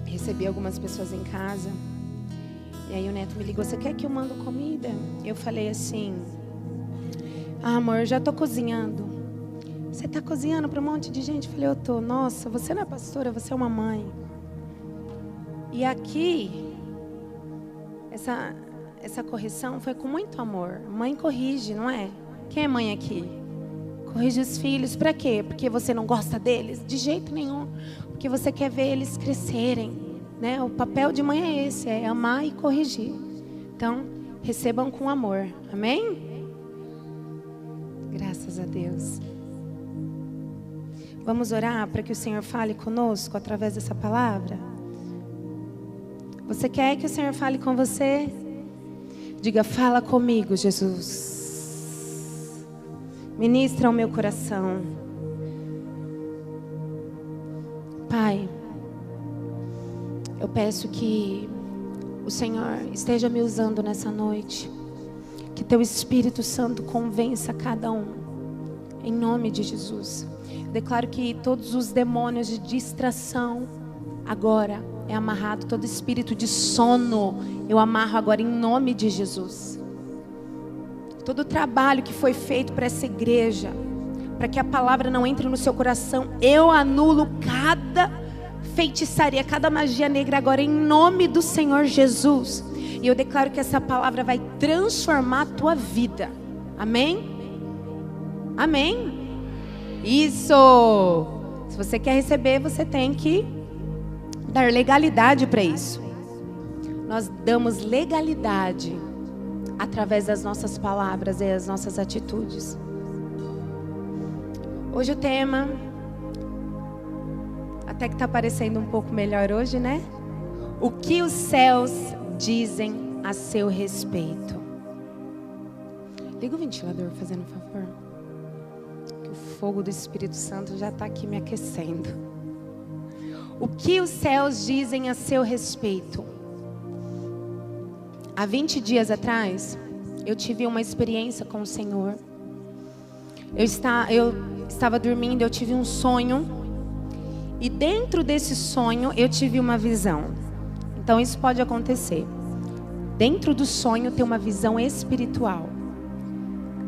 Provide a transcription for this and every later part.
recebi algumas pessoas em casa. E aí o neto me ligou: você quer que eu mando comida? Eu falei assim: ah, amor, eu já tô cozinhando. Você tá cozinhando para um monte de gente? Eu falei: eu tô. Nossa, você não é pastora, você é uma mãe. E aqui, essa correção foi com muito amor. Mãe corrige, não é? Quem é mãe aqui? Corrige os filhos. Para quê? Porque você não gosta deles? De jeito nenhum. Porque você quer ver eles crescerem, né? O papel de mãe é esse, é amar e corrigir. Então, recebam com amor. Amém? Graças a Deus. Vamos orar para que o Senhor fale conosco através dessa palavra? Você quer que o Senhor fale com você? Diga: fala comigo, Jesus. Ministra o meu coração. Pai, eu peço que o Senhor esteja me usando nessa noite. Que Teu Espírito Santo convença cada um. Em nome de Jesus. Eu declaro que todos os demônios de distração agora é amarrado. Todo espírito de sono eu amarro agora em nome de Jesus. Todo o trabalho que foi feito para essa igreja, para que a palavra não entre no seu coração, eu anulo cada feitiçaria, cada magia negra agora em nome do Senhor Jesus. E eu declaro que essa palavra vai transformar a tua vida. Amém? Amém? Isso! Se você quer receber, você tem que dar legalidade para isso. Nós damos legalidade através das nossas palavras e das nossas atitudes. Hoje o tema, até que está parecendo um pouco melhor hoje, né? O que os céus dizem a seu respeito. Liga o ventilador, fazendo um favor. Que o fogo do Espírito Santo já está aqui me aquecendo. O que os céus dizem a seu respeito? Há 20 dias atrás, eu tive uma experiência com o Senhor. Eu estava dormindo, eu tive um sonho. E dentro desse sonho, eu tive uma visão. Então, isso pode acontecer. Dentro do sonho, tem uma visão espiritual.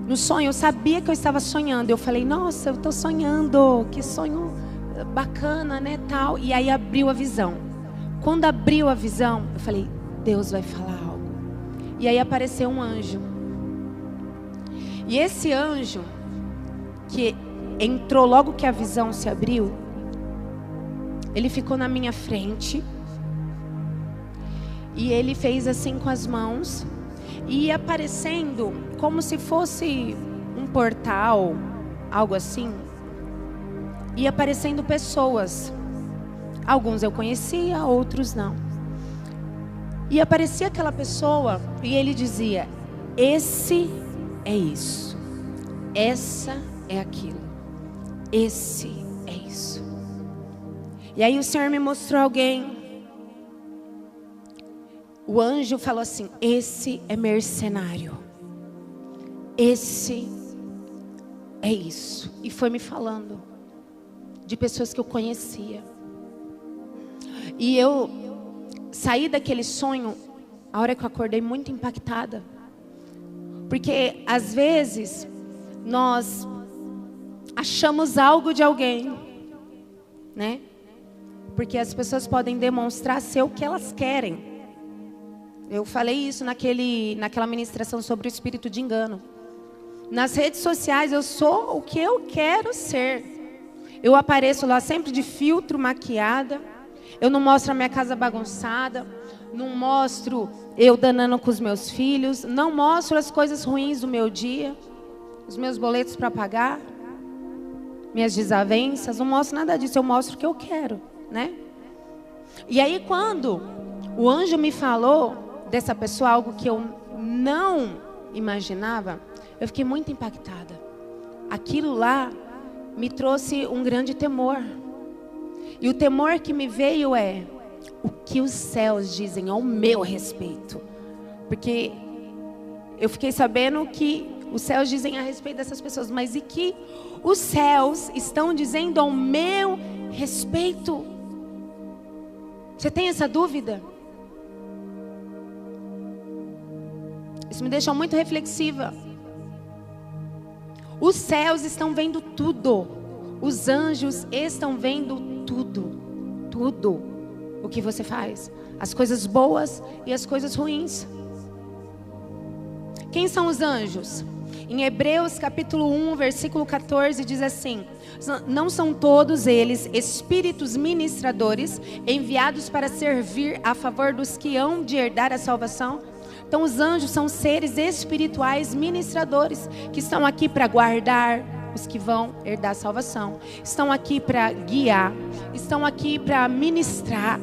No sonho, eu sabia que eu estava sonhando. Eu falei: nossa, eu estou sonhando. Que sonho bacana, né, tal. E aí abriu a visão. Quando abriu a visão, eu falei: Deus vai falar algo. E aí apareceu um anjo. E esse anjo, que entrou logo que a visão se abriu, ele ficou na minha frente. E ele fez assim com as mãos. E ia aparecendo como se fosse um portal, algo assim. Ia aparecendo pessoas. Alguns eu conhecia, outros não. E aparecia aquela pessoa e ele dizia: esse é isso, essa é aquilo, esse é isso. E aí o Senhor me mostrou alguém. O anjo falou assim: esse é mercenário, esse é isso. E foi me falando de pessoas que eu conhecia. E eu saí daquele sonho, a hora que eu acordei, muito impactada. Porque às vezes nós achamos algo de alguém, né? Porque as pessoas podem demonstrar ser o que elas querem. Eu falei isso naquela ministração sobre o espírito de engano. Nas redes sociais eu sou o que eu quero ser. Eu apareço lá sempre de filtro, maquiada. Eu não mostro a minha casa bagunçada. Não mostro eu danando com os meus filhos. Não mostro as coisas ruins do meu dia. Os meus boletos para pagar. Minhas desavenças. Não mostro nada disso. Eu mostro o que eu quero, né? E aí quando o anjo me falou dessa pessoa, algo que eu não imaginava, eu fiquei muito impactada. Aquilo lá me trouxe um grande temor. E o temor que me veio é: o que os céus dizem ao meu respeito? Porque eu fiquei sabendo que os céus dizem a respeito dessas pessoas, mas e que os céus estão dizendo ao meu respeito? Você tem essa dúvida? Isso me deixou muito reflexiva. Os céus estão vendo tudo. Os anjos estão vendo tudo. Tudo o que você faz. As coisas boas e as coisas ruins. Quem são os anjos? Em Hebreus capítulo 1, versículo 14, diz assim: não são todos eles espíritos ministradores enviados para servir a favor dos que hão de herdar a salvação? Então os anjos são seres espirituais ministradores que estão aqui para guardar os que vão herdar a salvação. Estão aqui para guiar, estão aqui para ministrar,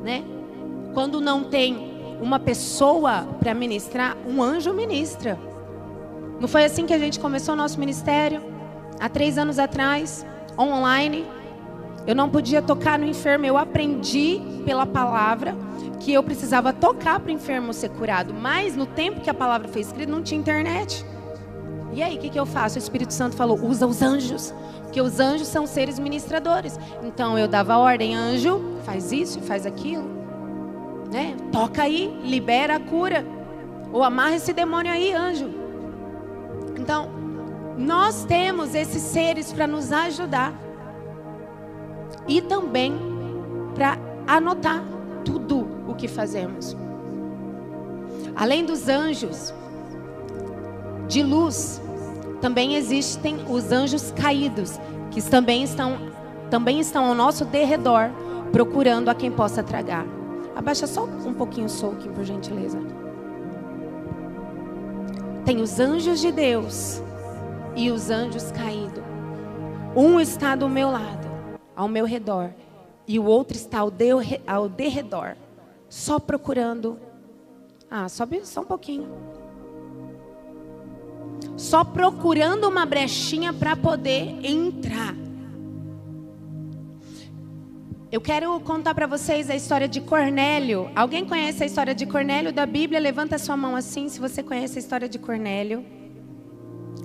né? Quando não tem uma pessoa para ministrar, um anjo ministra. Não foi assim que a gente começou o nosso ministério? Há 3 anos atrás, online. Eu não podia tocar no enfermo. Eu aprendi pela palavra que eu precisava tocar para o enfermo ser curado. Mas no tempo que a palavra foi escrita, não tinha internet. E aí, o que eu faço? O Espírito Santo falou, usa os anjos. Porque os anjos são seres ministradores. Então eu dava ordem, anjo, faz isso, faz aquilo, né? Toca aí, libera a cura. Ou amarra esse demônio aí, anjo. Então, nós temos esses seres para nos ajudar. E também para anotar tudo o que fazemos. Além dos anjos de luz, também existem os anjos caídos, que também estão ao nosso derredor, procurando a quem possa tragar. Abaixa só um pouquinho o soquinho, por gentileza. Tem os anjos de Deus e os anjos caídos. Um está do meu lado, ao meu redor, e o outro está ao derredor, só procurando. Sobe só um pouquinho. Só procurando uma brechinha para poder entrar. Eu quero contar para vocês a história de Cornélio. Alguém conhece a história de Cornélio da Bíblia? Levanta a sua mão assim, se você conhece a história de Cornélio.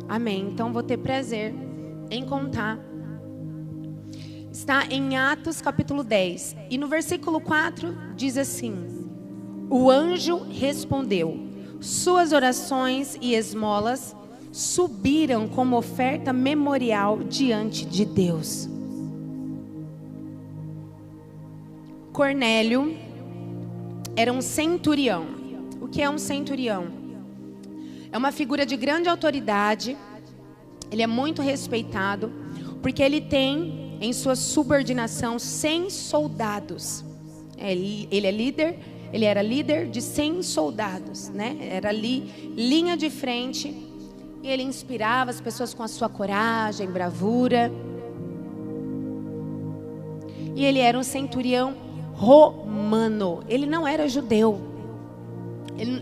Amém. Então vou ter prazer em contar. Está em Atos capítulo 10. E no versículo 4 diz assim: o anjo respondeu: suas orações e esmolas subiram como oferta memorial diante de Deus. Cornélio era um centurião. O que é um centurião? É uma figura de grande autoridade. Ele é muito respeitado, porque ele tem em sua subordinação 100 soldados. Ele é líder, ele era líder de 100 soldados, né? Era ali, linha de frente, e ele inspirava as pessoas com a sua coragem, bravura. E ele era um centurião romano, ele não era judeu.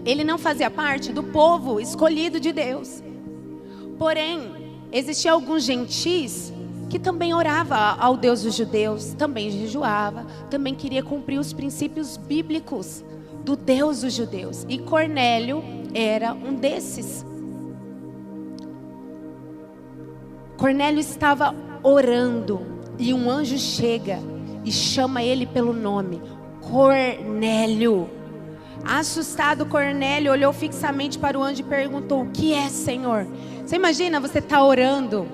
Ele não fazia parte do povo escolhido de Deus. Porém, existiam alguns gentis que também orava ao Deus dos judeus, também jejuava, também queria cumprir os princípios bíblicos do Deus dos judeus. E Cornélio era um desses. Cornélio estava orando e um anjo chega e chama ele pelo nome: Cornélio. Assustado, Cornélio olhou fixamente para o anjo e perguntou: o que é, Senhor? Você imagina, você está orando,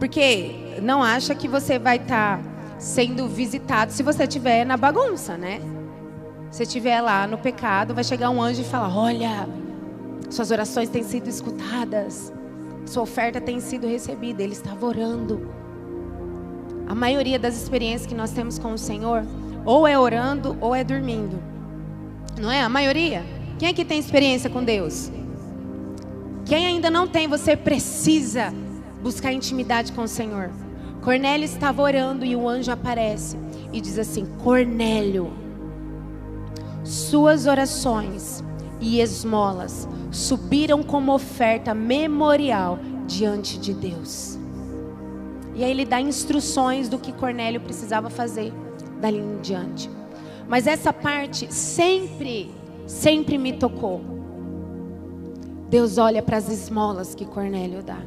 porque não acha que você vai estar sendo visitado se você estiver na bagunça, né? Se estiver lá no pecado, vai chegar um anjo e falar: olha, suas orações têm sido escutadas, sua oferta tem sido recebida. Ele estava orando. A maioria das experiências que nós temos com o Senhor, ou é orando ou é dormindo. Não é? A maioria. Quem aqui tem experiência com Deus? Quem ainda não tem, você precisa buscar intimidade com o Senhor. Cornélio estava orando e o anjo aparece e diz assim: Cornélio, suas orações e esmolas subiram como oferta memorial diante de Deus. E aí ele dá instruções do que Cornélio precisava fazer dali em diante. Mas essa parte sempre me tocou. Deus olha para as esmolas que Cornélio dá.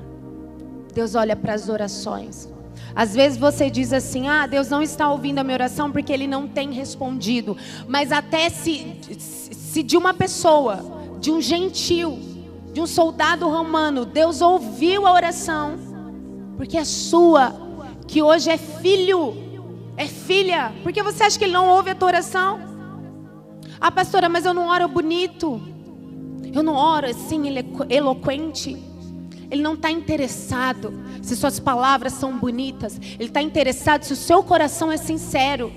Deus olha para as orações. Às vezes você diz assim: ah, Deus não está ouvindo a minha oração porque Ele não tem respondido. Mas até se de uma pessoa, de um gentil, de um soldado romano, Deus ouviu a oração, porque a sua, que hoje é filho, é filha, porque você acha que Ele não ouve a tua oração? Ah, pastora, mas eu não oro bonito, eu não oro assim eloquente. Ele não está interessado se suas palavras são bonitas. Ele está interessado se o seu coração é sincero.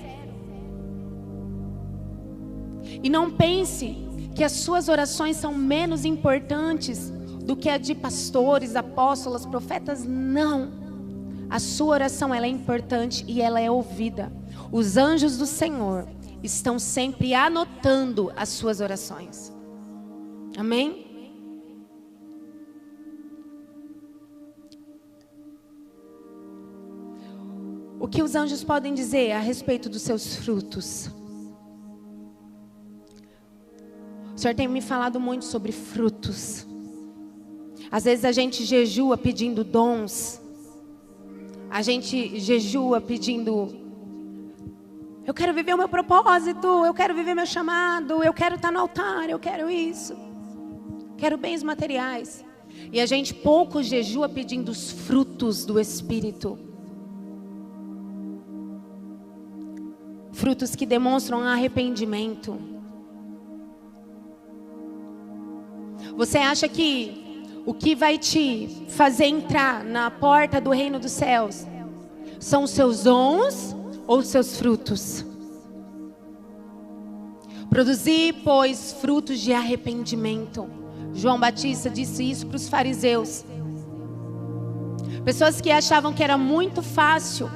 E não pense que as suas orações são menos importantes do que a de pastores, apóstolos, profetas. Não. A sua oração, ela é importante e ela é ouvida. Os anjos do Senhor estão sempre anotando as suas orações. Amém? O que os anjos podem dizer a respeito dos seus frutos? O Senhor tem me falado muito sobre frutos. Às vezes a gente jejua pedindo dons. A gente jejua pedindo: eu quero viver o meu propósito, eu quero viver meu chamado, eu quero estar no altar, eu quero isso. Quero bens materiais. E a gente pouco jejua pedindo os frutos do Espírito. Frutos que demonstram arrependimento. Você acha que o que vai te fazer entrar na porta do reino dos céus são os seus dons ou os seus frutos? Produzir, pois, frutos de arrependimento. João Batista disse isso para os fariseus. Pessoas que achavam que era muito fácil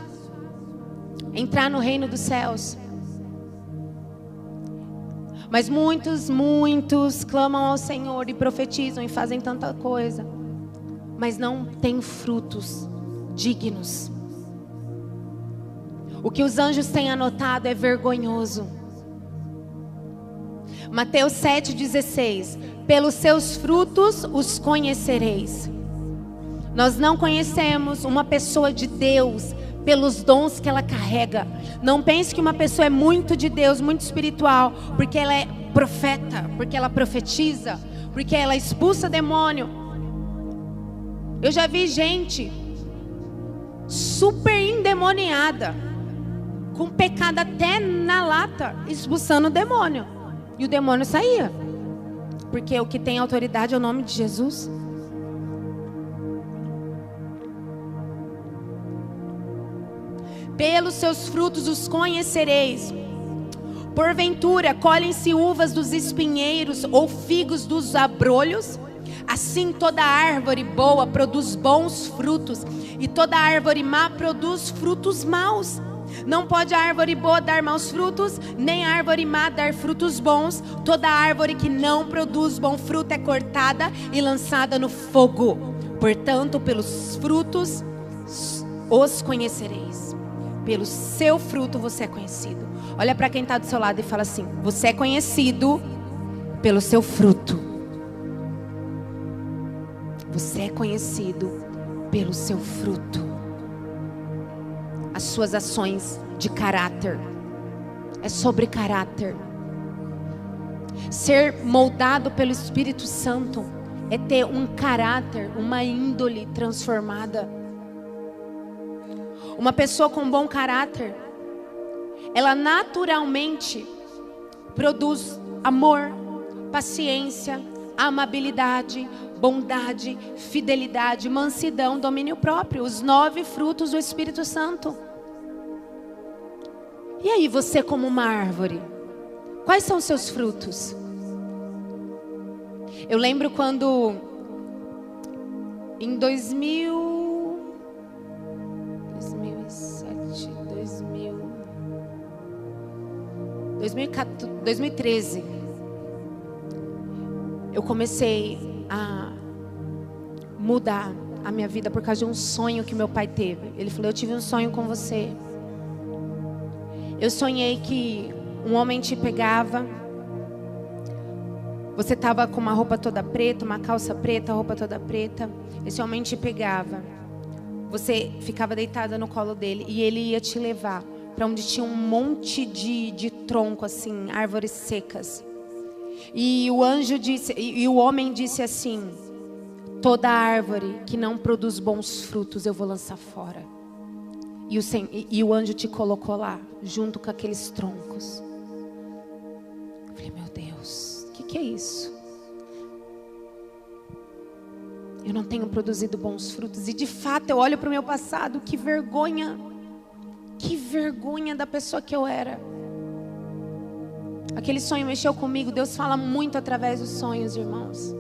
entrar no reino dos céus. Mas muitos clamam ao Senhor e profetizam e fazem tanta coisa, mas não têm frutos dignos. O que os anjos têm anotado é vergonhoso. Mateus 7,16: pelos seus frutos os conhecereis. Nós não conhecemos uma pessoa de Deus pelos dons que ela carrega. Não pense que uma pessoa é muito de Deus, muito espiritual, porque ela é profeta, porque ela profetiza, porque ela expulsa demônio. Eu já vi gente super endemoniada, com pecado até na lata, expulsando o demônio. E o demônio saía, porque o que tem autoridade é o nome de Jesus. Pelos seus frutos os conhecereis. Porventura colhem-se uvas dos espinheiros ou figos dos abrolhos? Assim toda árvore boa produz bons frutos, e toda árvore má produz frutos maus. Não pode a árvore boa dar maus frutos, nem a árvore má dar frutos bons. Toda árvore que não produz bom fruto é cortada e lançada no fogo. Portanto, pelos frutos os conhecereis. Pelo seu fruto você é conhecido. Olha para quem está do seu lado e fala assim: você é conhecido pelo seu fruto. Você é conhecido pelo seu fruto. As suas ações de caráter. É sobre caráter. Ser moldado pelo Espírito Santo é ter um caráter, uma índole transformada. Uma pessoa com bom caráter, ela naturalmente produz amor, paciência, amabilidade, bondade, fidelidade, mansidão, domínio próprio. Os 9 frutos do Espírito Santo. E aí você, como uma árvore, quais são os seus frutos? Eu lembro quando em 2013, eu comecei a mudar a minha vida por causa de um sonho que meu pai teve. Ele falou: eu tive um sonho com você. Eu sonhei que um homem te pegava. Você estava com uma roupa toda preta, uma calça preta, roupa toda preta. Esse homem te pegava, você ficava deitada no colo dele e ele ia te levar para onde tinha um monte de tronco, assim, árvores secas. E o anjo disse, e o homem disse assim: toda árvore que não produz bons frutos eu vou lançar fora. E o anjo te colocou lá, junto com aqueles troncos. Eu falei, meu Deus, o que é isso? Eu não tenho produzido bons frutos. E de fato eu olho para o meu passado, que vergonha da pessoa que eu era. Aquele sonho mexeu comigo. Deus fala muito através dos sonhos, irmãos.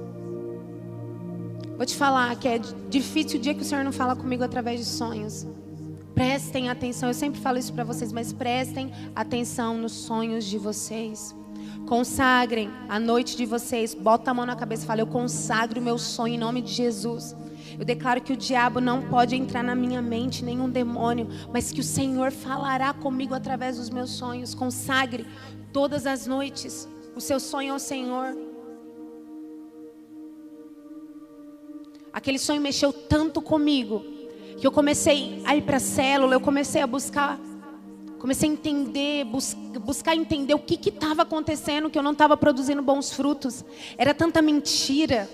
Vou te falar que é difícil o dia que o Senhor não fala comigo através de sonhos. Prestem atenção, eu sempre falo isso para vocês, mas prestem atenção nos sonhos de vocês. Consagrem a noite de vocês. Bota a mão na cabeça e fala: eu consagro o meu sonho em nome de Jesus. Eu declaro que o diabo não pode entrar na minha mente, nenhum demônio, mas que o Senhor falará comigo através dos meus sonhos. Consagre todas as noites o seu sonho ao Senhor. Aquele sonho mexeu tanto comigo que eu comecei a ir para a célula, eu comecei a buscar, comecei a entender, buscar entender o que estava acontecendo, que eu não estava produzindo bons frutos. Era tanta mentira,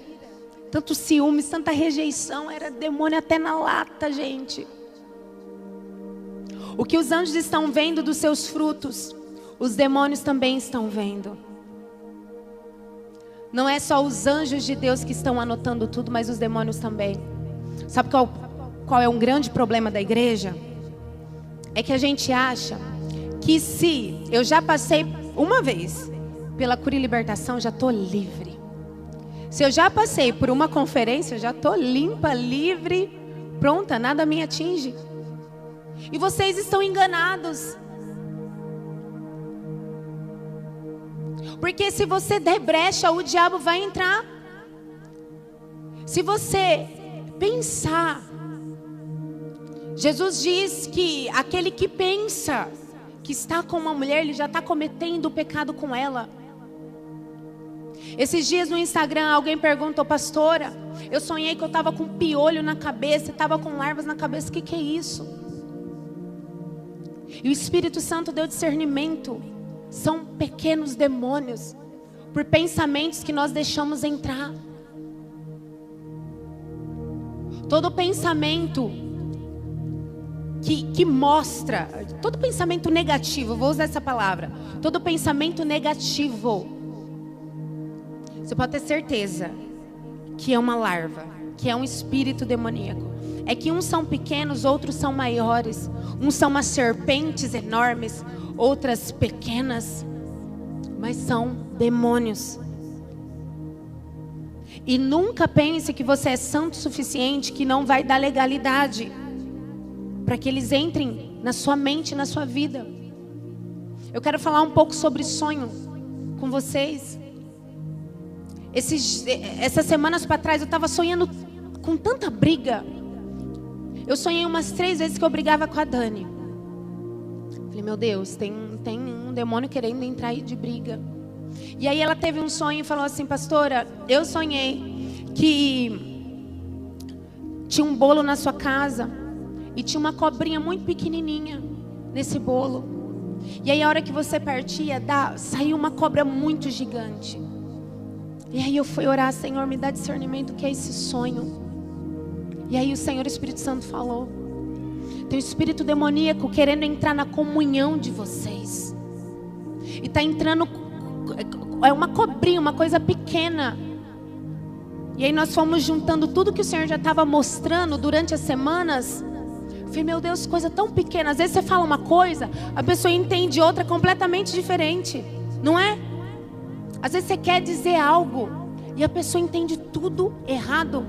tanto ciúmes, tanta rejeição, era demônio até na lata, gente. O que os anjos estão vendo dos seus frutos, os demônios também estão vendo. Não é só os anjos de Deus que estão anotando tudo, mas os demônios também. Sabe qual é um grande problema da igreja? É que a gente acha que se eu já passei uma vez pela cura e libertação, já estou livre. Se eu já passei por uma conferência, já estou limpa, livre, pronta, nada me atinge. E vocês estão enganados. Porque se você der brecha, o diabo vai entrar. Se você pensar, Jesus diz que aquele que pensa que está com uma mulher, ele já está cometendo o pecado com ela. Esses dias no Instagram alguém perguntou: pastora, eu sonhei que eu estava com piolho na cabeça, estava com larvas na cabeça, o que é isso? E o Espírito Santo deu discernimento. São pequenos demônios, por pensamentos que nós deixamos entrar. Todo pensamento que mostra, todo pensamento negativo, vou usar essa palavra, todo pensamento negativo, você pode ter certeza que é uma larva, que é um espírito demoníaco. É que uns são pequenos, outros são maiores. Uns são umas serpentes enormes, outras pequenas, mas são demônios. E nunca pense que você é santo o suficiente, que não vai dar legalidade para que eles entrem na sua mente, na sua vida. Eu quero falar um pouco sobre sonho com vocês. Essas semanas para trás eu estava sonhando com tanta briga. Eu sonhei umas 3 vezes que eu brigava com a Dani. Falei, meu Deus, tem um demônio querendo entrar aí de briga. E aí ela teve um sonho e falou assim: pastora, eu sonhei que tinha um bolo na sua casa e tinha uma cobrinha muito pequenininha nesse bolo. E aí a hora que você partia, saiu uma cobra muito gigante. E aí eu fui orar: Senhor, me dá discernimento, o que é esse sonho? E aí o Senhor, Espírito Santo, falou: tem um espírito demoníaco querendo entrar na comunhão de vocês. E está entrando, é uma cobrinha, uma coisa pequena. E aí nós fomos juntando tudo que o Senhor já estava mostrando durante as semanas. Eu falei, meu Deus, coisa tão pequena. Às vezes você fala uma coisa, a pessoa entende outra completamente diferente, não é? Às vezes você quer dizer algo e a pessoa entende tudo errado.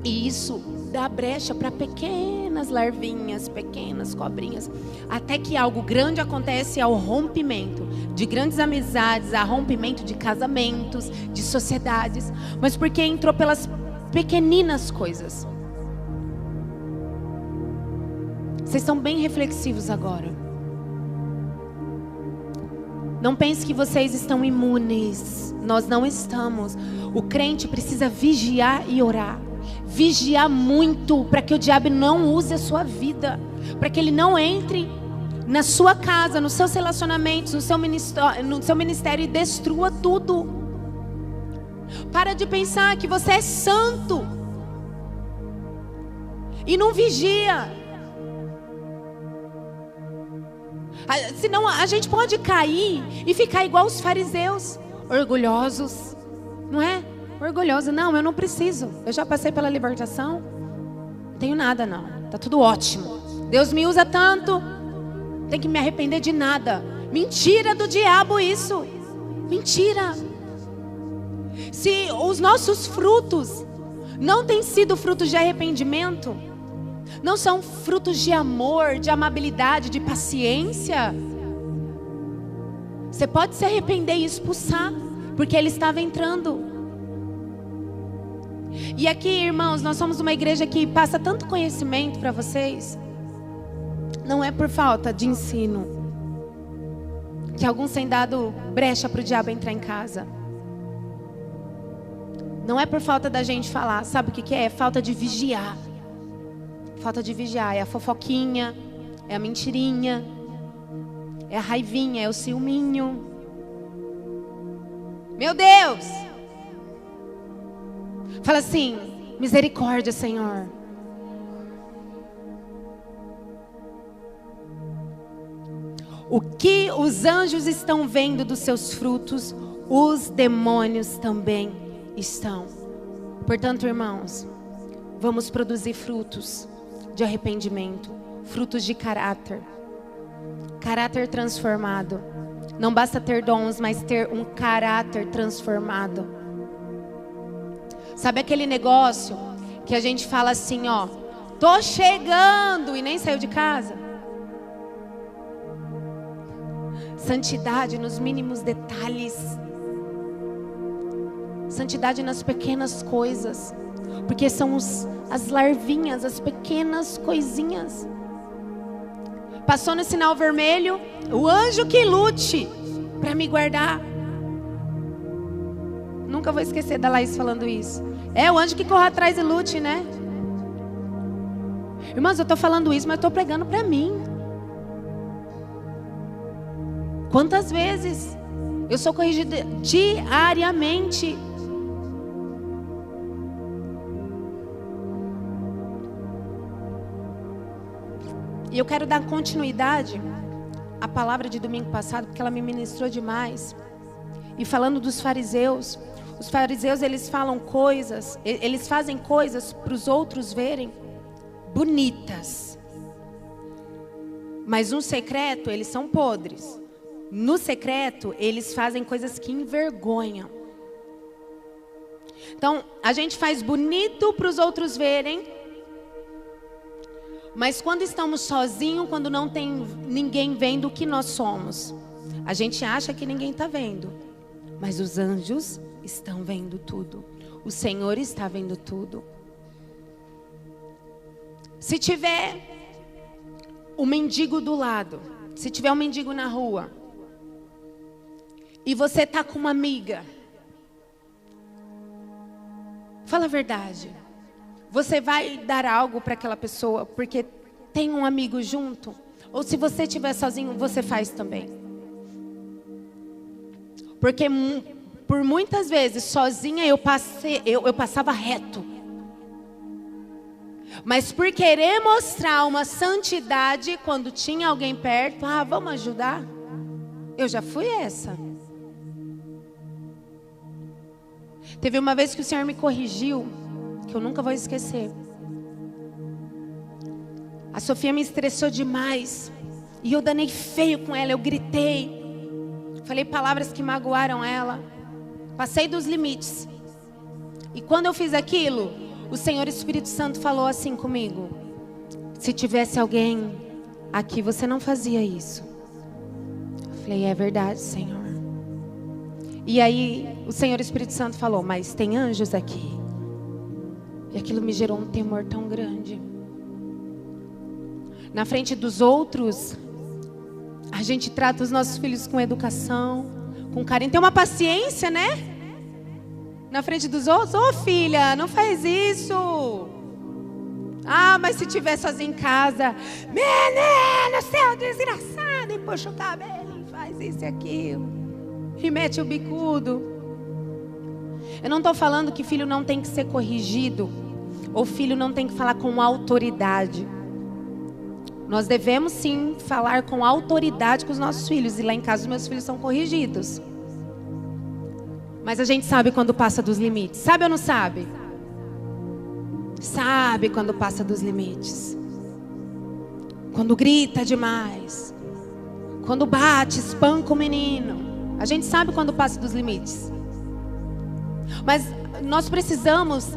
E isso dá brecha para pequenas larvinhas, pequenas cobrinhas, até que algo grande acontece, ao rompimento de grandes amizades, ao rompimento de casamentos, de sociedades, mas porque entrou pelas pequeninas coisas. Vocês estão bem reflexivos agora. Não pense que vocês estão imunes. Nós não estamos. O crente precisa vigiar e orar. vigiar muito para que o diabo não use a sua vida, para que ele não entre na sua casa, nos seus relacionamentos, no seu ministério e destrua tudo. Para de pensar que você é santo e não vigia. Senão a gente pode cair e ficar igual os fariseus, orgulhosos, não é? Orgulhoso, não, eu não preciso, eu já passei pela libertação, não tenho nada não, tá tudo ótimo, Deus me usa tanto, não tem que me arrepender de nada. Mentira do diabo isso, mentira. Se os nossos frutos não têm sido frutos de arrependimento, não são frutos de amor, de amabilidade, de paciência, você pode se arrepender e expulsar, porque ele estava entrando. E aqui, irmãos, nós somos uma igreja que passa tanto conhecimento para vocês. Não é por falta de ensino que alguns têm dado brecha para o diabo entrar em casa. Não é por falta da gente falar. Sabe o que é? É falta de vigiar. Falta de vigiar. É a fofoquinha, é a mentirinha, é a raivinha, é o ciúminho. Meu Deus! Fala assim: misericórdia, Senhor. O que os anjos estão vendo dos seus frutos, os demônios também estão. Portanto, irmãos, vamos produzir frutos de arrependimento, frutos de caráter. Caráter transformado. Não basta ter dons, mas ter um caráter transformado. Sabe aquele negócio que a gente fala assim, ó, tô chegando e nem saiu de casa? Santidade nos mínimos detalhes. Santidade nas pequenas coisas. Porque são as larvinhas, as pequenas coisinhas. Passou no sinal vermelho, o anjo que lute para me guardar. Nunca vou esquecer da Laís falando isso. É o anjo que corre atrás e lute, né? Irmãos, eu estou falando isso, mas eu estou pregando para mim. Quantas vezes eu sou corrigida diariamente? E eu quero dar continuidade à palavra de domingo passado, porque ela me ministrou demais. E falando dos fariseus, os fariseus, eles falam coisas, eles fazem coisas para os outros verem bonitas. Mas no secreto, eles são podres. No secreto, eles fazem coisas que envergonham. Então, a gente faz bonito para os outros verem, mas quando estamos sozinhos, quando não tem ninguém vendo o que nós somos, a gente acha que ninguém está vendo. Mas os anjos estão vendo tudo. O Senhor está vendo tudo. Se tiver um mendigo do lado, se tiver um mendigo na rua, e você está com uma amiga, fala a verdade. Você vai dar algo para aquela pessoa porque tem um amigo junto? Ou se você estiver sozinho, você faz também? Porque por muitas vezes, sozinha, eu passava reto. Mas por querer mostrar uma santidade, quando tinha alguém perto, vamos ajudar? Eu já fui essa. Teve uma vez que o Senhor me corrigiu, que eu nunca vou esquecer. A Sofia me estressou demais. E eu danei feio com ela, eu gritei. Falei palavras que magoaram ela. Passei dos limites. E quando eu fiz aquilo, o Senhor Espírito Santo falou assim comigo: se tivesse alguém aqui, você não fazia isso. Eu falei, é verdade, Senhor. E aí o Senhor Espírito Santo falou, mas tem anjos aqui. E aquilo me gerou um temor tão grande. Na frente dos outros, a gente trata os nossos filhos com educação, com carinho. Tem uma paciência, né? Na frente dos outros? Ô filha, não faz isso. Ah, mas se tiver sozinho em casa, menino, seu desgraçado, e puxa o cabelo, e faz isso e aquilo, e mete o bicudo. Eu não estou falando que filho não tem que ser corrigido, ou filho não tem que falar com autoridade. Nós devemos sim falar com autoridade com os nossos filhos, e lá em casa os meus filhos são corrigidos. Mas a gente sabe quando passa dos limites, sabe ou não sabe? Sabe quando passa dos limites. Quando grita demais. Quando bate, espanca o menino. A gente sabe quando passa dos limites. Mas nós precisamos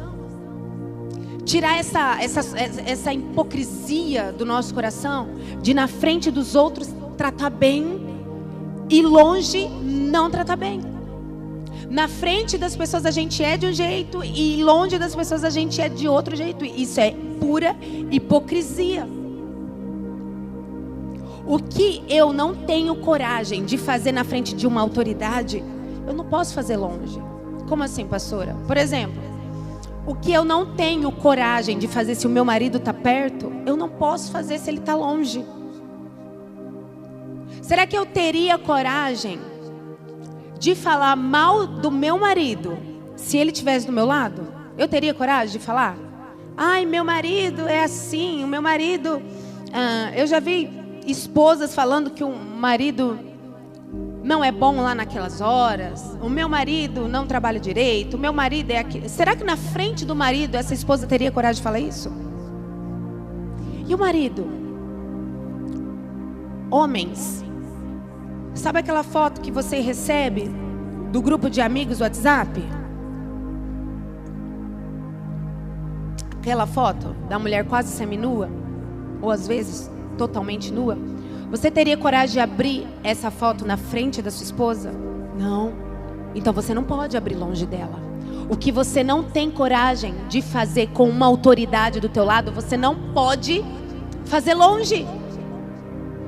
tirar essa hipocrisia do nosso coração, de na frente dos outros tratar bem e longe não tratar bem. Na frente das pessoas a gente é de um jeito e longe das pessoas a gente é de outro jeito. Isso é pura hipocrisia. O que eu não tenho coragem de fazer na frente de uma autoridade, eu não posso fazer longe. Como assim, pastora? Por exemplo, o que eu não tenho coragem de fazer se o meu marido está perto, eu não posso fazer se ele está longe. Será que eu teria coragem de falar mal do meu marido se ele estivesse do meu lado? Eu teria coragem de falar? Ai, meu marido é assim, o meu marido... eu já vi esposas falando que o marido não é bom lá naquelas horas. O meu marido não trabalha direito. O meu marido é aqui. Será que na frente do marido essa esposa teria coragem de falar isso? E o marido? Homens, sabe aquela foto que você recebe do grupo de amigos do WhatsApp? Aquela foto da mulher quase seminua, ou às vezes totalmente nua. Você teria coragem de abrir essa foto na frente da sua esposa? Não. Então você não pode abrir longe dela. O que você não tem coragem de fazer com uma autoridade do teu lado, você não pode fazer longe.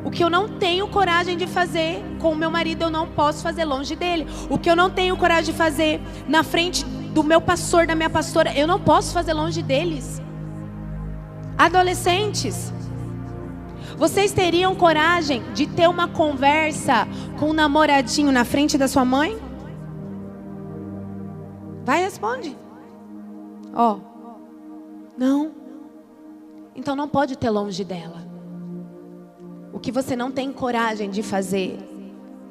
O que eu não tenho coragem de fazer com o meu marido, eu não posso fazer longe dele. O que eu não tenho coragem de fazer na frente do meu pastor, da minha pastora, eu não posso fazer longe deles. Adolescentes, vocês teriam coragem de ter uma conversa com um namoradinho na frente da sua mãe? Vai, responde. Ó, não. Então não pode ter longe dela. O que você não tem coragem de fazer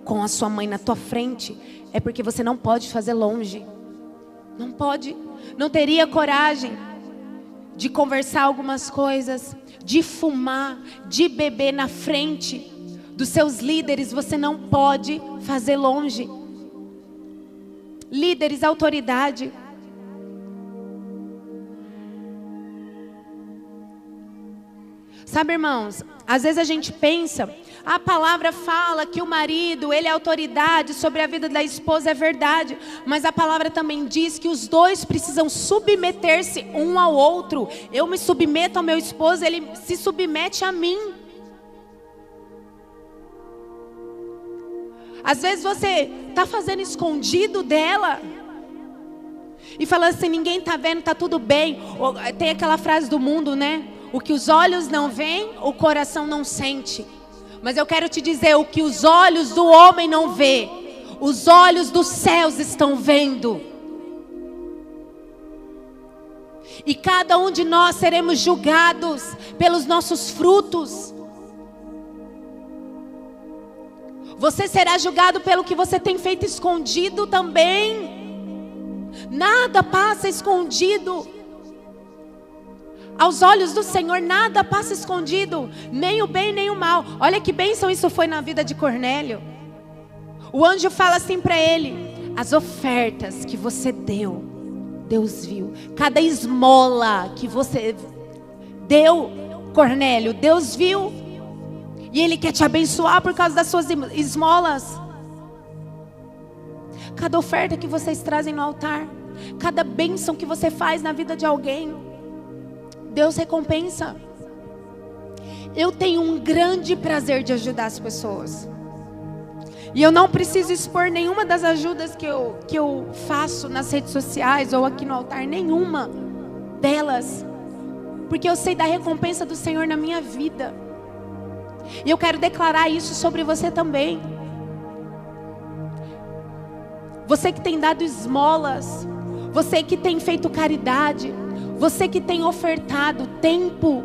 com a sua mãe na tua frente é porque você não pode fazer longe. Não pode. Não teria coragem de conversar algumas coisas, de fumar, de beber na frente dos seus líderes. Você não pode fazer longe. Líderes, autoridade. Sabe, irmãos, às vezes a gente pensa, a palavra fala que o marido, ele é autoridade sobre a vida da esposa, é verdade. Mas a palavra também diz que os dois precisam submeter-se um ao outro. Eu me submeto ao meu esposo, ele se submete a mim. Às vezes você está fazendo escondido dela e falando assim, ninguém está vendo, está tudo bem. Tem aquela frase do mundo, né? O que os olhos não veem, o coração não sente. Mas eu quero te dizer, o que os olhos do homem não vê, os olhos dos céus estão vendo. E cada um de nós seremos julgados pelos nossos frutos. Você será julgado pelo que você tem feito escondido também. Nada passa escondido. Aos olhos do Senhor nada passa escondido, nem o bem nem o mal. Olha que bênção isso foi na vida de Cornélio. O anjo fala assim para ele: as ofertas que você deu, Deus viu. Cada esmola que você deu, Cornélio, Deus viu. E Ele quer te abençoar por causa das suas esmolas. Cada oferta que vocês trazem no altar, cada bênção que você faz na vida de alguém, Deus recompensa. Eu tenho um grande prazer de ajudar as pessoas. E eu não preciso expor nenhuma das ajudas que eu faço nas redes sociais ou aqui no altar, nenhuma delas. Porque eu sei da recompensa do Senhor na minha vida. E eu quero declarar isso sobre você também. Você que tem dado esmolas, você que tem feito caridade, você que tem ofertado tempo,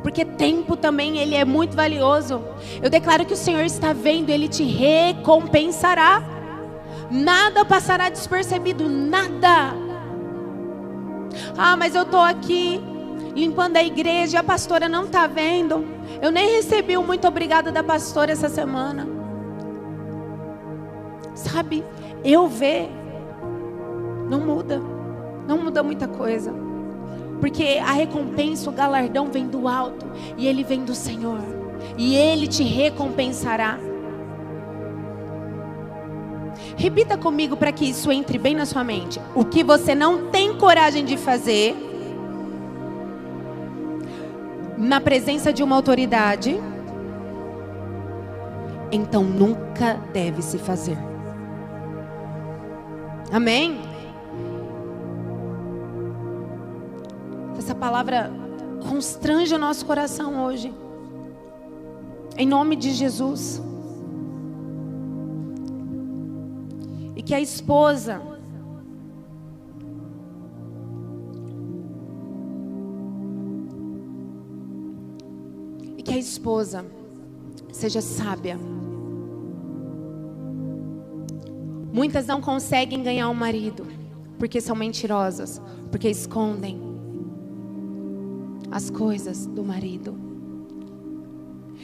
porque tempo também ele é muito valioso. Eu declaro que o Senhor está vendo, Ele te recompensará. Nada passará despercebido, nada. Ah, mas eu estou aqui limpando a igreja, a pastora não está vendo. Eu nem recebi o muito obrigada da pastora essa semana. Sabe, eu ver não muda muita coisa. Porque a recompensa, o galardão vem do alto e ele vem do Senhor. E Ele te recompensará. Repita comigo para que isso entre bem na sua mente. O que você não tem coragem de fazer na presença de uma autoridade, então nunca deve se fazer. Amém? Essa palavra constrange o nosso coração hoje. Em nome de Jesus. E que a esposa seja sábia. Muitas não conseguem ganhar um marido porque são mentirosas, porque escondem as coisas do marido.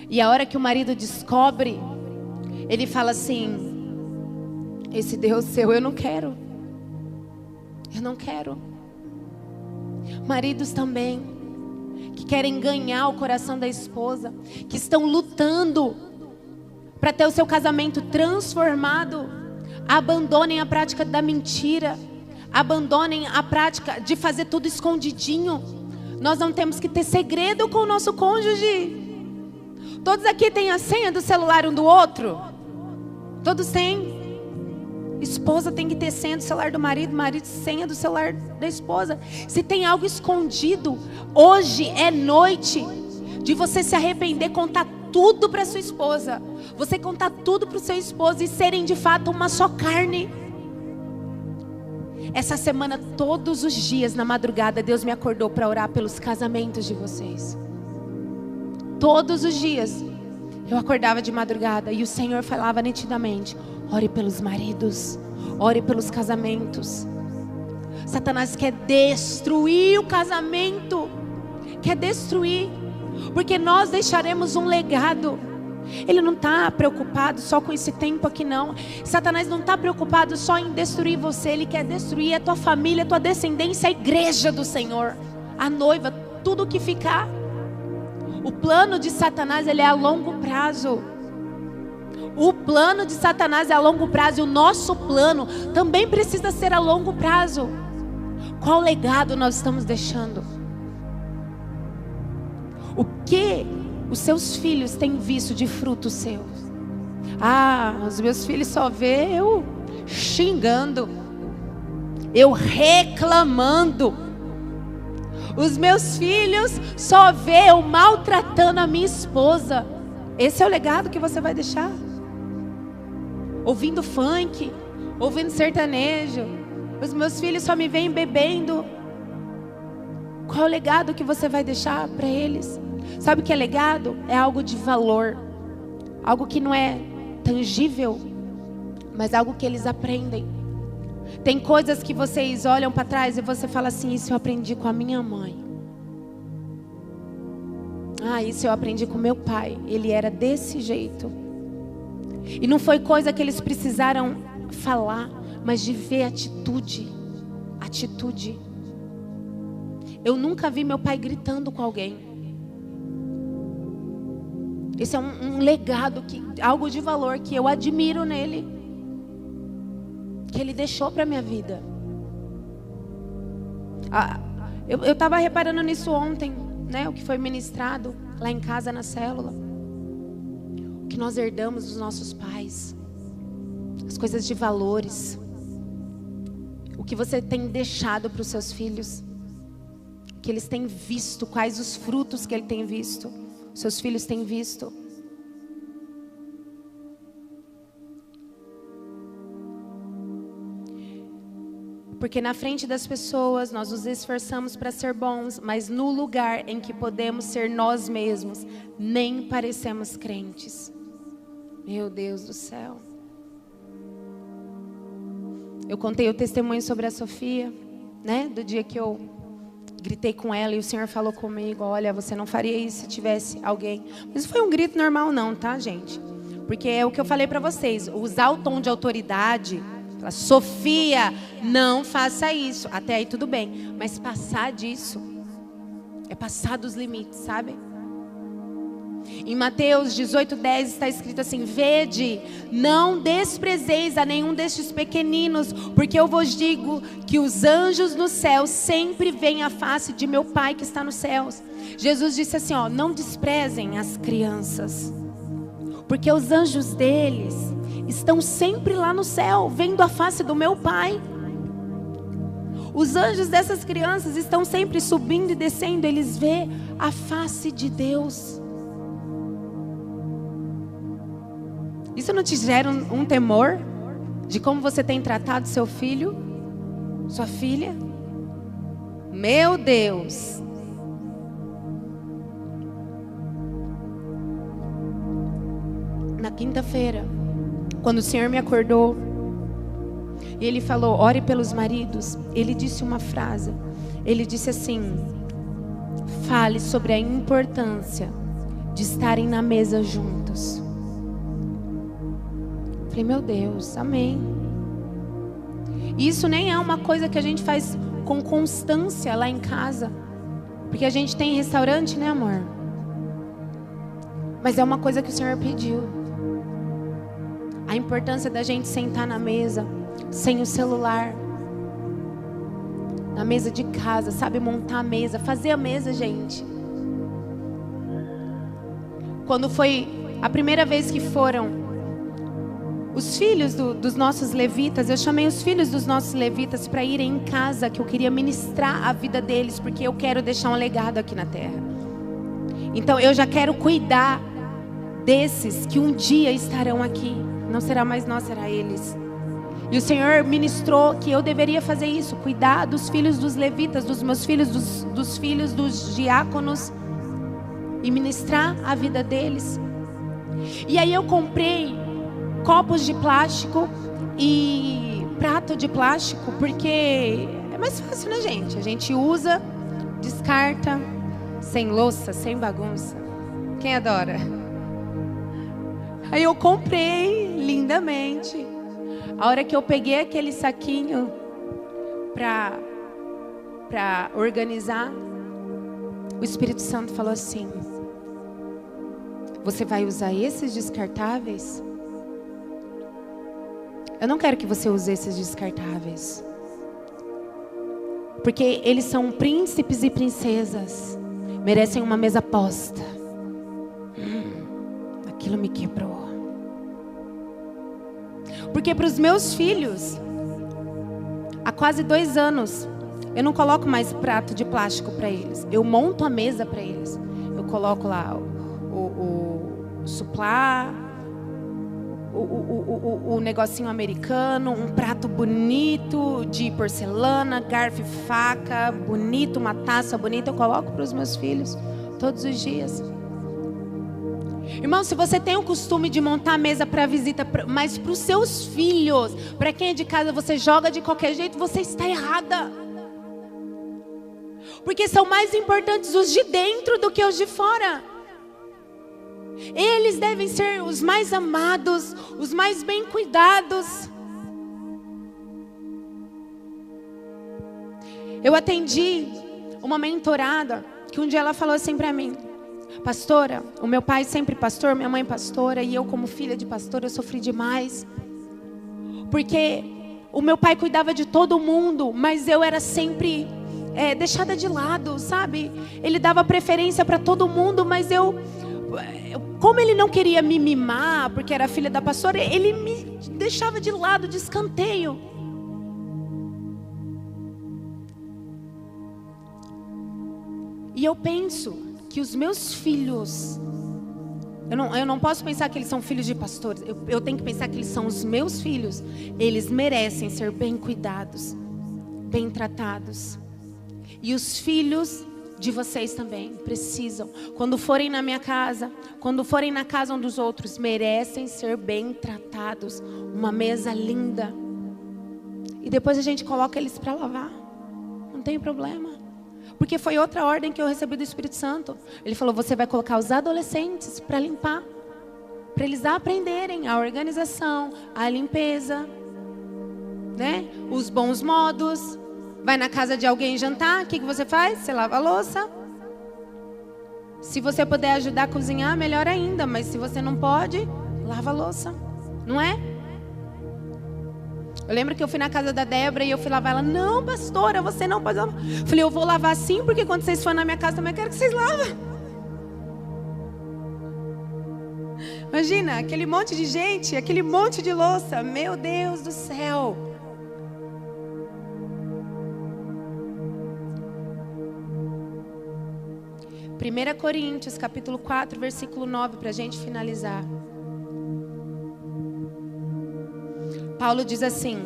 E a hora que o marido descobre, ele fala assim: esse Deus seu eu não quero. Eu não quero. Maridos também, que querem ganhar o coração da esposa, que estão lutando para ter o seu casamento transformado, abandonem a prática da mentira, abandonem a prática de fazer tudo escondidinho. Nós não temos que ter segredo com o nosso cônjuge. Todos aqui têm a senha do celular um do outro? Todos têm. Esposa tem que ter senha do celular do marido, marido senha do celular da esposa. Se tem algo escondido, hoje é noite de você se arrepender, contar tudo para sua esposa. Você contar tudo para o seu esposo e serem de fato uma só carne. Essa semana, todos os dias na madrugada, Deus me acordou para orar pelos casamentos de vocês. Todos os dias eu acordava de madrugada e o Senhor falava nitidamente: ore pelos maridos, ore pelos casamentos. Satanás quer destruir o casamento, quer destruir, porque nós deixaremos um legado. Ele não está preocupado só com esse tempo aqui não. Satanás não está preocupado só em destruir você. Ele quer destruir a tua família, a tua descendência, a igreja do Senhor, a noiva, tudo que ficar. O plano de Satanás, ele é a longo prazo. O plano de Satanás é a longo prazo. E o nosso plano também precisa ser a longo prazo. Qual legado nós estamos deixando? O que os seus filhos têm visto de frutos seus? Ah, os meus filhos só vê eu xingando, eu reclamando. Os meus filhos só vê eu maltratando a minha esposa. Esse é o legado que você vai deixar? Ouvindo funk, ouvindo sertanejo. Os meus filhos só me veem bebendo. Qual é o legado que você vai deixar para eles? Sabe o que é legado? É algo de valor. Algo que não é tangível, mas algo que eles aprendem. Tem coisas que vocês olham para trás e você fala assim: isso eu aprendi com a minha mãe. Ah, isso eu aprendi com meu pai. Ele era desse jeito. E não foi coisa que eles precisaram falar, mas de ver atitude. Atitude. Eu nunca vi meu pai gritando com alguém. Esse é um legado, algo de valor que eu admiro nele, que ele deixou para minha vida. Eu estava reparando nisso ontem, né? O que foi ministrado lá em casa na célula. O que nós herdamos dos nossos pais, as coisas de valores, o que você tem deixado para os seus filhos, o que eles têm visto, quais os frutos que ele tem visto, seus filhos têm visto. Porque na frente das pessoas nós nos esforçamos para ser bons, mas no lugar em que podemos ser nós mesmos, nem parecemos crentes. Meu Deus do céu. Eu contei o testemunho sobre a Sofia, né? Do dia que eu gritei com ela e o Senhor falou comigo: olha, você não faria isso se tivesse alguém. Mas não foi um grito normal não, tá, gente? Porque é o que eu falei para vocês, usar o tom de autoridade. Sofia, não faça isso. Até aí tudo bem. Mas passar disso é passar dos limites, sabe? Em Mateus 18:10 está escrito assim: vede, não desprezeis a nenhum destes pequeninos, porque eu vos digo que os anjos no céu sempre veem a face de meu Pai que está nos céus. Jesus disse assim, ó, não desprezem as crianças, porque os anjos deles estão sempre lá no céu, vendo a face do meu Pai. Os anjos dessas crianças estão sempre subindo e descendo, eles vê a face de Deus. Isso não te gera um temor de como você tem tratado seu filho, sua filha? Meu Deus! Na quinta-feira, quando o Senhor me acordou, e Ele falou, ore pelos maridos, Ele disse uma frase, Ele disse assim, fale sobre a importância de estarem na mesa juntos. Falei, meu Deus, amém. Isso nem é uma coisa que a gente faz com constância lá em casa, porque a gente tem restaurante, né, amor? Mas é uma coisa que o Senhor pediu. A importância da gente sentar na mesa, sem o celular, na mesa de casa, sabe, montar a mesa, fazer a mesa, gente. Quando foi a primeira vez que foram os filhos dos nossos levitas, eu chamei os filhos dos nossos levitas para irem em casa, que eu queria ministrar a vida deles, porque eu quero deixar um legado aqui na terra. Então eu já quero cuidar desses que um dia estarão aqui. Não será mais nós, será eles. E o Senhor ministrou que eu deveria fazer isso, cuidar dos filhos dos levitas, dos meus filhos, dos filhos dos diáconos, e ministrar a vida deles. E aí eu comprei copos de plástico e prato de plástico, porque é mais fácil, né, gente? A gente usa, descarta, sem louça, sem bagunça. Quem adora? Aí eu comprei lindamente. A hora que eu peguei aquele saquinho para organizar, o Espírito Santo falou assim, você vai usar esses descartáveis? Eu não quero que você use esses descartáveis, porque eles são príncipes e princesas, merecem uma mesa posta. Aquilo me quebrou. Porque para os meus filhos, há quase 2 anos, eu não coloco mais prato de plástico para eles. Eu monto a mesa para eles. Eu coloco lá o suplá, o negocinho americano, um prato bonito de porcelana, garfo e faca, bonito, uma taça bonita. Eu coloco para os meus filhos todos os dias. Irmão, se você tem o costume de montar a mesa para visita, mas para os seus filhos, para quem é de casa, você joga de qualquer jeito, você está errada. Porque são mais importantes os de dentro do que os de fora. Eles devem ser os mais amados, os mais bem cuidados. Eu atendi uma mentorada que um dia ela falou assim para mim, pastora, o meu pai sempre pastor, minha mãe pastora, e eu como filha de pastor, eu sofri demais. Porque o meu pai cuidava de todo mundo, mas eu era sempre deixada de lado, sabe? Ele dava preferência para todo mundo, mas eu como ele não queria me mimar, porque era filha da pastora, ele me deixava de lado, de escanteio. E eu penso que os meus filhos, eu não posso pensar que eles são filhos de pastores, eu tenho que pensar que eles são os meus filhos. Eles merecem ser bem cuidados, bem tratados. E os filhos de vocês também precisam, quando forem na minha casa, quando forem na casa um dos outros, merecem ser bem tratados. Uma mesa linda. E depois a gente coloca eles para lavar. Não tem problema. Porque foi outra ordem que eu recebi do Espírito Santo. Ele falou, você vai colocar os adolescentes para limpar. Para eles aprenderem a organização, a limpeza, né? Os bons modos. Vai na casa de alguém jantar, o que você faz? Você lava a louça. Se você puder ajudar a cozinhar, melhor ainda. Mas se você não pode, lava a louça. Não é? Eu lembro que eu fui na casa da Débora e eu fui lavar. Ela, não, pastora, você não pode lavar. Eu falei, eu vou lavar sim, porque quando vocês forem na minha casa também eu quero que vocês lavem. Imagina, aquele monte de gente, aquele monte de louça. Meu Deus do céu. Primeira Coríntios, capítulo 4, versículo 9, para a gente finalizar. Paulo diz assim,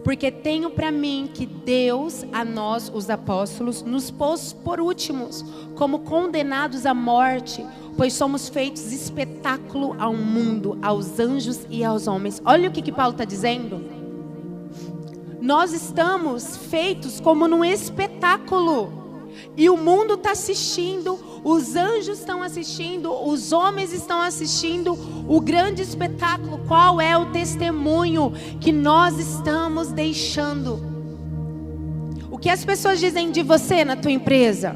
porque tenho para mim que Deus, a nós, os apóstolos, nos pôs por últimos, como condenados à morte, pois somos feitos espetáculo ao mundo, aos anjos e aos homens. Olha o que Paulo está dizendo. Nós estamos feitos como num espetáculo. E o mundo está assistindo, os anjos estão assistindo, os homens estão assistindo o grande espetáculo. Qual é o testemunho que nós estamos deixando? O que as pessoas dizem de você na tua empresa?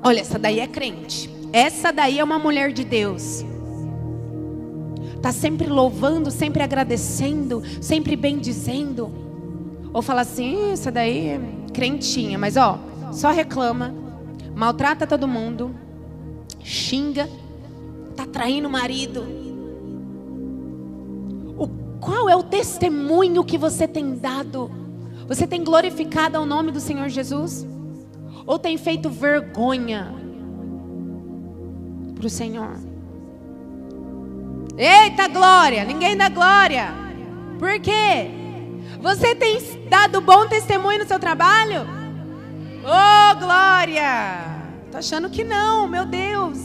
Olha, essa daí é crente. Essa daí é uma mulher de Deus. Está sempre louvando, sempre agradecendo, sempre bendizendo. Ou fala assim, essa daí é crentinha, mas ó, só reclama, maltrata todo mundo, xinga, tá traindo o marido. Qual é o testemunho que você tem dado? Você tem glorificado ao nome do Senhor Jesus? Ou tem feito vergonha para o Senhor? Eita glória, ninguém dá glória. Por quê? Você tem dado bom testemunho no seu trabalho? Oh, glória! Tô achando que não, meu Deus.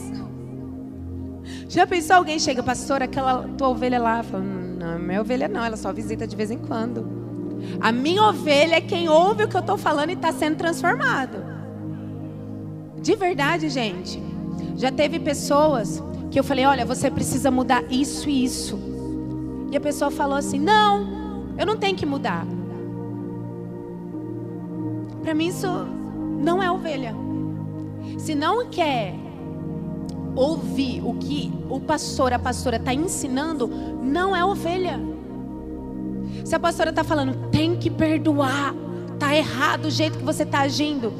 Já pensou, alguém chega, pastor, aquela tua ovelha lá, fala, não, minha ovelha não, ela só visita de vez em quando. A minha ovelha é quem ouve o que eu estou falando e está sendo transformado. De verdade, gente. Já teve pessoas que eu falei, olha, você precisa mudar isso e isso. E a pessoa falou assim, não, eu não tenho que mudar. Para mim isso não é ovelha. Se não quer ouvir o que o pastor, a pastora está ensinando, não é ovelha. Se a pastora está falando, tem que perdoar, está errado o jeito que você está agindo,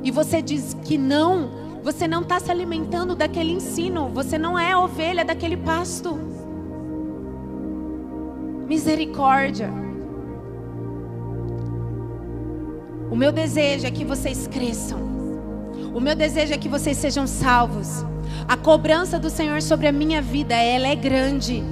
e você diz que não, você não está se alimentando daquele ensino, você não é ovelha daquele pasto. Misericórdia. O meu desejo é que vocês cresçam. O meu desejo é que vocês sejam salvos. A cobrança do Senhor sobre a minha vida, ela é grande.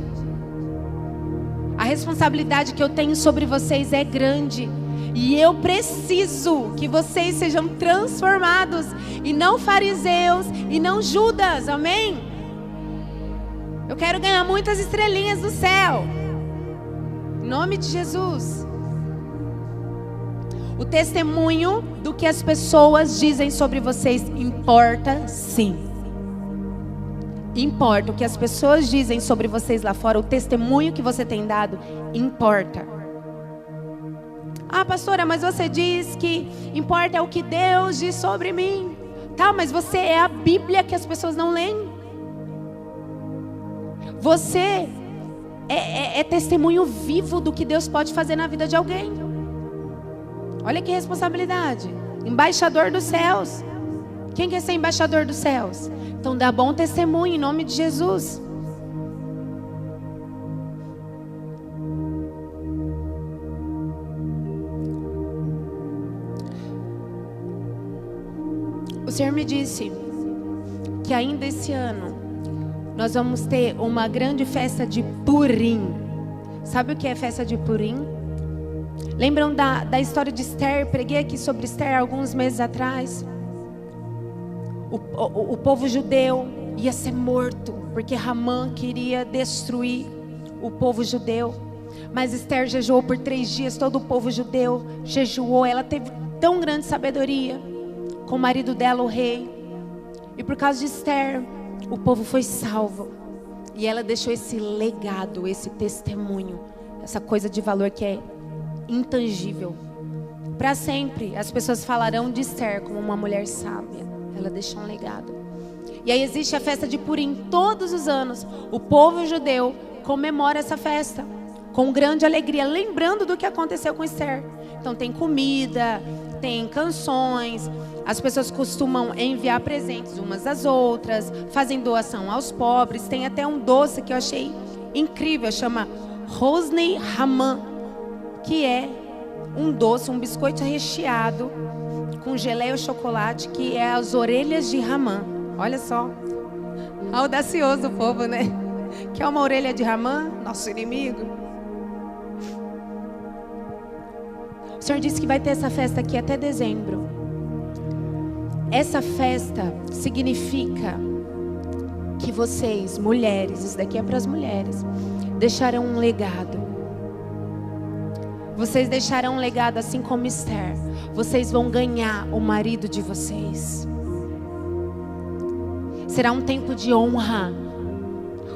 A responsabilidade que eu tenho sobre vocês é grande. E eu preciso que vocês sejam transformados. E não fariseus, e não Judas, amém? Eu quero ganhar muitas estrelinhas do céu. Em nome de Jesus. O testemunho do que as pessoas dizem sobre vocês importa, sim. Importa. O que as pessoas dizem sobre vocês lá fora, o testemunho que você tem dado, importa. Ah, pastora, mas você diz que importa o que Deus diz sobre mim. Tá, mas você é a Bíblia que as pessoas não leem. Você é testemunho vivo do que Deus pode fazer na vida de alguém. Olha que responsabilidade. Embaixador dos céus. Quem quer ser embaixador dos céus? Então dá bom testemunho em nome de Jesus. O Senhor me disse que ainda esse ano nós vamos ter uma grande festa de Purim. Sabe o que é festa de Purim? Lembram da história de Esther? Preguei aqui sobre Esther alguns meses atrás. O povo judeu ia ser morto, porque Hamã queria destruir o povo judeu. Mas Esther jejuou por 3 dias, todo o povo judeu jejuou. Ela teve tão grande sabedoria com o marido dela, o rei. E por causa de Esther, o povo foi salvo. E ela deixou esse legado, esse testemunho, essa coisa de valor que é intangível. Para sempre, as pessoas falarão de Esther como uma mulher sábia. Ela deixou um legado. E aí existe a festa de Purim. Todos os anos, o povo judeu comemora essa festa com grande alegria, lembrando do que aconteceu com Esther. Então tem comida, tem canções, as pessoas costumam enviar presentes umas às outras, fazem doação aos pobres. Tem até um doce que eu achei incrível, chama Rosnei Hamã, que é um doce, um biscoito recheado com geleia ou chocolate, que é as orelhas de Hamã. Olha só, audacioso o povo, né? Que é uma orelha de Hamã, nosso inimigo. O Senhor disse que vai ter essa festa aqui até dezembro. Essa festa significa que vocês, mulheres, isso daqui é para as mulheres, deixarão um legado. Vocês deixarão um legado assim como Esther. Vocês vão ganhar o marido de vocês. Será um tempo de honra.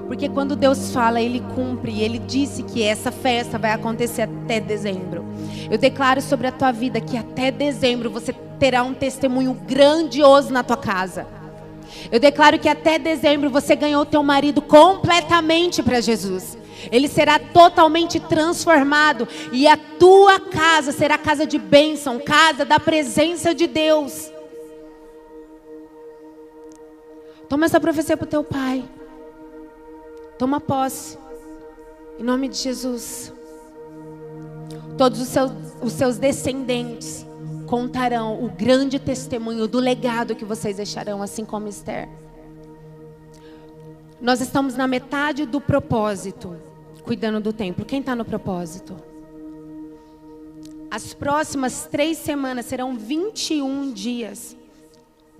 Porque quando Deus fala, Ele cumpre. Ele disse que essa festa vai acontecer até dezembro. Eu declaro sobre a tua vida que até dezembro você terá um testemunho grandioso na tua casa. Eu declaro que até dezembro você ganhou teu marido completamente para Jesus. Ele será totalmente transformado. E a tua casa será casa de bênção, casa da presença de Deus. Toma essa profecia para o teu pai. Toma posse. Em nome de Jesus. Todos os seus descendentes contarão o grande testemunho do legado que vocês deixarão, assim como Esther. Nós estamos na metade do propósito, cuidando do templo. Quem está no propósito? As próximas 3 semanas serão 21 dias.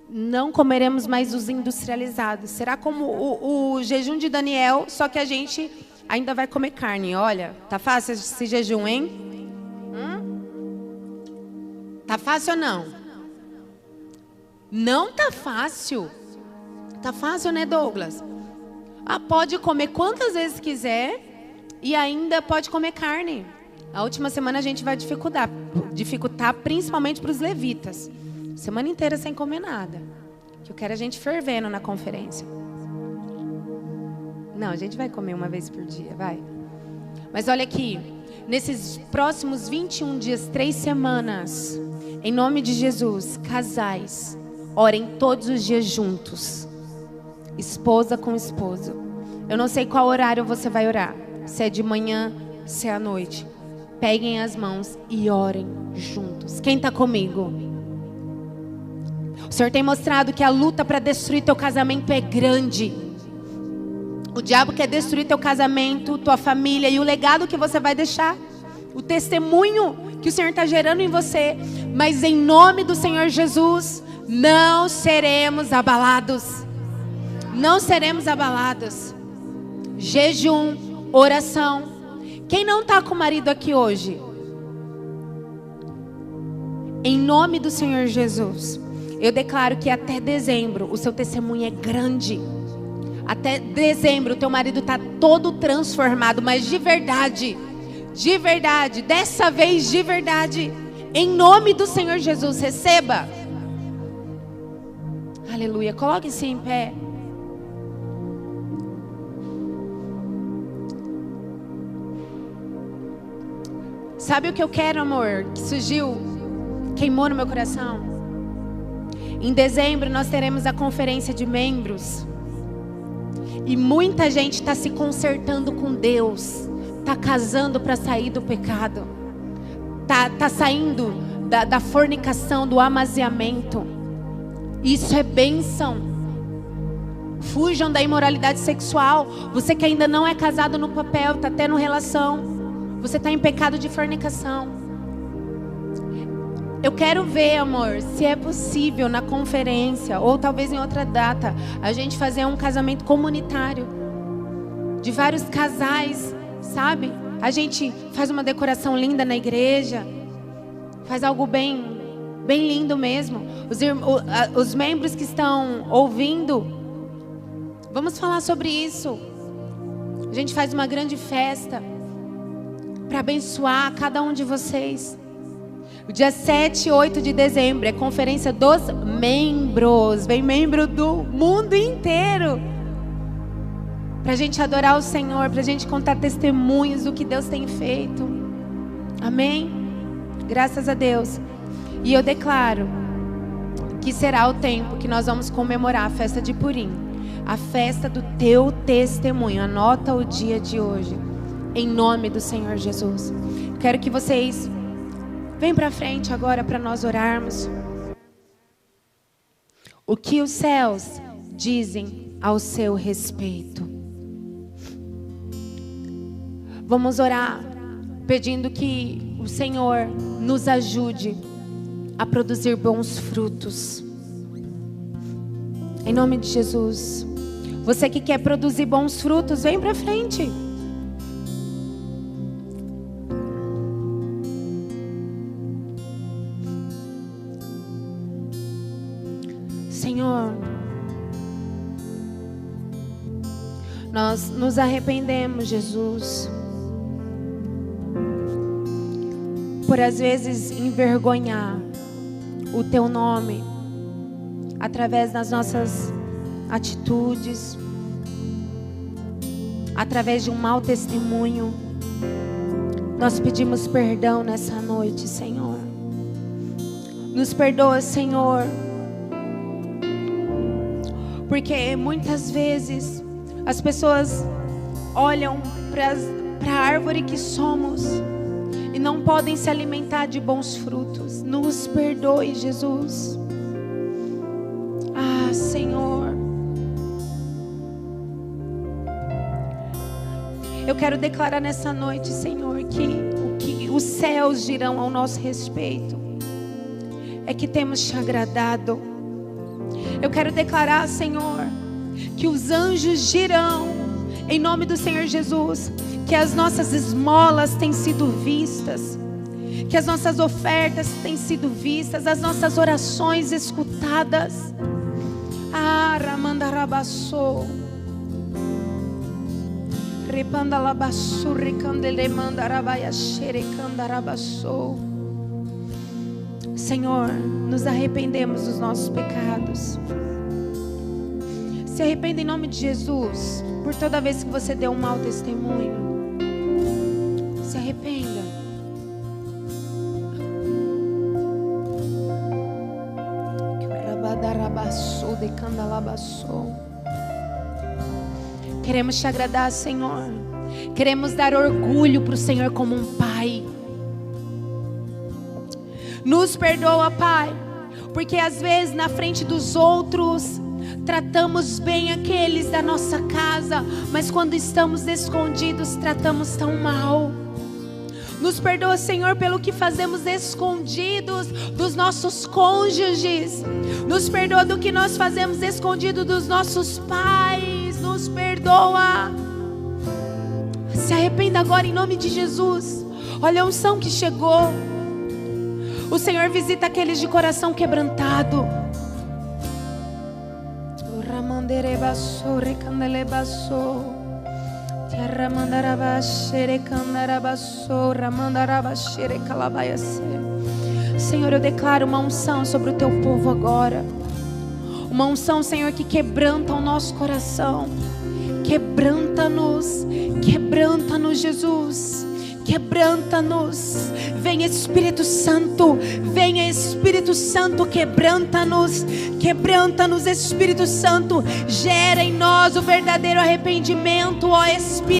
Não comeremos mais os industrializados. Será como o jejum de Daniel, só que a gente ainda vai comer carne. Olha, tá fácil esse jejum, hein? Tá fácil ou não? Não tá fácil. Tá fácil, né, Douglas? Pode comer quantas vezes quiser e ainda pode comer carne. A última semana a gente vai dificultar principalmente para os levitas. Semana inteira sem comer nada. Que eu quero a gente fervendo na conferência. Não, a gente vai comer uma vez por dia, vai. Mas olha aqui, nesses próximos 21 dias, 3 semanas, em nome de Jesus, casais, orem todos os dias juntos. Esposa com esposo. Eu não sei qual horário você vai orar. Se é de manhã, se é à noite. Peguem as mãos e orem juntos. Quem está comigo? O Senhor tem mostrado que a luta para destruir teu casamento é grande. O diabo quer destruir teu casamento, tua família e o legado que você vai deixar. O testemunho que o Senhor está gerando em você. Mas em nome do Senhor Jesus, não seremos abalados. Não seremos abalados. Jejum, oração. Quem não está com o marido aqui hoje? Em nome do Senhor Jesus, eu declaro que até dezembro o seu testemunho é grande. Até dezembro o teu marido está todo transformado, mas de verdade, dessa vez de verdade. Em nome do Senhor Jesus, receba. Aleluia, coloque-se em pé. Sabe o que eu quero, amor? Que surgiu, queimou no meu coração. Em dezembro nós teremos a conferência de membros. E muita gente está se consertando com Deus. Está casando para sair do pecado. Tá saindo da fornicação, do amaziamento. Isso é bênção. Fujam da imoralidade sexual. Você que ainda não é casado no papel, está tendo relação, você está em pecado de fornicação. Eu quero ver, amor, se é possível na conferência, ou talvez em outra data, a gente fazer um casamento comunitário. De vários casais, sabe? A gente faz uma decoração linda na igreja. Faz algo bem lindo mesmo. Os membros que estão ouvindo, vamos falar sobre isso. A gente faz uma grande festa para abençoar cada um de vocês. O dia 7 e 8 de dezembro é conferência dos membros. Vem membro do mundo inteiro. Pra gente adorar o Senhor, pra gente contar testemunhos do que Deus tem feito. Amém? Graças a Deus. E eu declaro que será o tempo que nós vamos comemorar a festa de Purim. A festa do teu testemunho. Anota o dia de hoje. Em nome do Senhor Jesus. Quero que vocês venham para frente agora para nós orarmos. O que os céus dizem ao seu respeito. Vamos orar pedindo que o Senhor nos ajude a produzir bons frutos. Em nome de Jesus. Você que quer produzir bons frutos, vem para frente. Senhor, nós nos arrependemos, Jesus, por às vezes envergonhar o Teu nome através das nossas atitudes, através de um mau testemunho. Nós pedimos perdão nessa noite, Senhor. Nos perdoa, Senhor, porque muitas vezes as pessoas olham para a árvore que somos e não podem se alimentar de bons frutos. Nos perdoe, Jesus. Ah, Senhor, eu quero declarar nessa noite, Senhor, que o que os céus dirão ao nosso respeito é que temos te agradado. Eu quero declarar, Senhor, que os anjos dirão, em nome do Senhor Jesus, que as nossas esmolas têm sido vistas, que as nossas ofertas têm sido vistas, as nossas orações escutadas. Ah, Ramandarabassou, Repandalabassou, Recandelemandarabaixerecandarabassou. Senhor, nos arrependemos dos nossos pecados. Se arrependa em nome de Jesus por toda vez que você deu um mau testemunho. Se arrependa. Queremos te agradar, Senhor. Queremos dar orgulho para o Senhor como um pai. Nos perdoa, Pai, porque às vezes na frente dos outros tratamos bem aqueles da nossa casa, mas quando estamos escondidos tratamos tão mal. Nos perdoa, Senhor, pelo que fazemos escondidos dos nossos cônjuges. Nos perdoa do que nós fazemos escondido dos nossos pais. Nos perdoa. Se arrependa agora em nome de Jesus. Olha a unção que chegou. O Senhor visita aqueles de coração quebrantado. Senhor, eu declaro uma unção sobre o teu povo agora. Uma unção, Senhor, que quebranta o nosso coração. Quebranta-nos, Jesus. Quebranta-nos. Vem Espírito Santo. Venha Espírito Santo, quebranta-nos. Quebranta-nos, Espírito Santo. Gera em nós o verdadeiro arrependimento, ó Espírito.